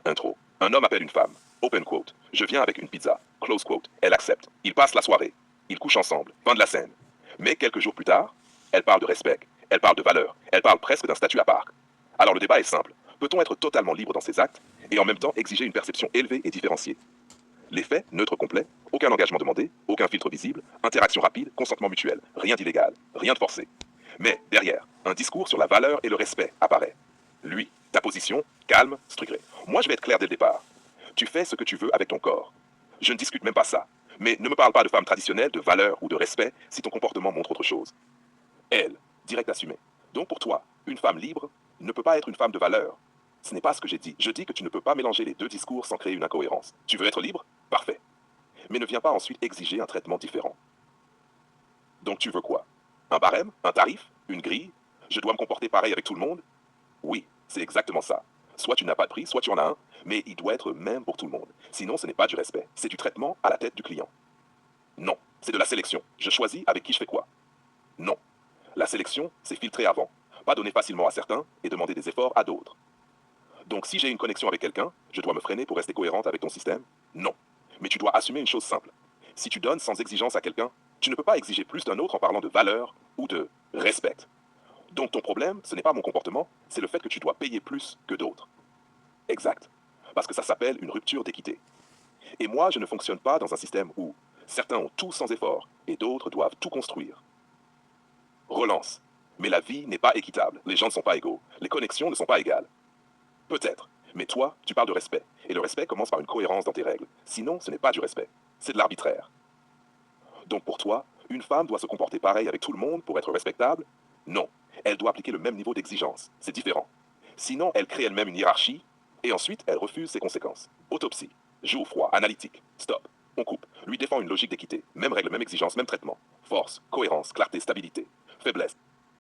Intro. Un homme appelle une femme. Open quote. Je viens avec une pizza. Close quote. Elle accepte. Ils passent la soirée. Ils couchent ensemble. Fin de la scène. Mais quelques jours plus tard, elle parle de respect. Elle parle de valeur. Elle parle presque d'un statut à part. Alors le débat est simple. Peut-on être totalement libre dans ses actes et en même temps exiger une perception élevée et différenciée? Les faits, neutre complet, aucun engagement demandé, aucun filtre visible, interaction rapide, consentement mutuel, rien d'illégal, rien de forcé. Mais derrière, un discours sur la valeur et le respect apparaît. Lui, ta position, calme, structurée. Moi, je vais être clair dès le départ. Tu fais ce que tu veux avec ton corps. Je ne discute même pas ça. Mais ne me parle pas de femme traditionnelle, de valeur ou de respect si ton comportement montre autre chose. Elle, direct assumé. Donc pour toi, une femme libre ne peut pas être une femme de valeur. Ce n'est pas ce que j'ai dit. Je dis que tu ne peux pas mélanger les deux discours sans créer une incohérence. Tu veux être libre? Parfait. Mais ne viens pas ensuite exiger un traitement différent. Donc tu veux quoi? Un barème? Un tarif? Une grille? Je dois me comporter pareil avec tout le monde? Oui, c'est exactement ça. Soit tu n'as pas de prix, soit tu en as un, mais il doit être même pour tout le monde. Sinon, ce n'est pas du respect. C'est du traitement à la tête du client. Non, c'est de la sélection. Je choisis avec qui je fais quoi. Non. La sélection, c'est filtrer avant. Pas donner facilement à certains et demander des efforts à d'autres. Donc si j'ai une connexion avec quelqu'un, je dois me freiner pour rester cohérente avec ton système? Non. Mais tu dois assumer une chose simple. Si tu donnes sans exigence à quelqu'un, tu ne peux pas exiger plus d'un autre en parlant de valeur ou de respect. Donc ton problème, ce n'est pas mon comportement, c'est le fait que tu dois payer plus que d'autres. Exact. Parce que ça s'appelle une rupture d'équité. Et moi, je ne fonctionne pas dans un système où certains ont tout sans effort et d'autres doivent tout construire. Relance. Mais la vie n'est pas équitable. Les gens ne sont pas égaux. Les connexions ne sont pas égales. Peut-être. Mais toi, tu parles de respect. Et le respect commence par une cohérence dans tes règles. Sinon, ce n'est pas du respect. C'est de l'arbitraire. Donc pour toi, une femme doit se comporter pareil avec tout le monde pour être respectable? Non. Elle doit appliquer le même niveau d'exigence. C'est différent. Sinon, elle crée elle-même une hiérarchie et ensuite, elle refuse ses conséquences. Autopsie. Joue froid, analytique. Stop. On coupe. Lui défend une logique d'équité. Même règle, même exigence, même traitement. Force, cohérence, clarté, stabilité. Faiblesse.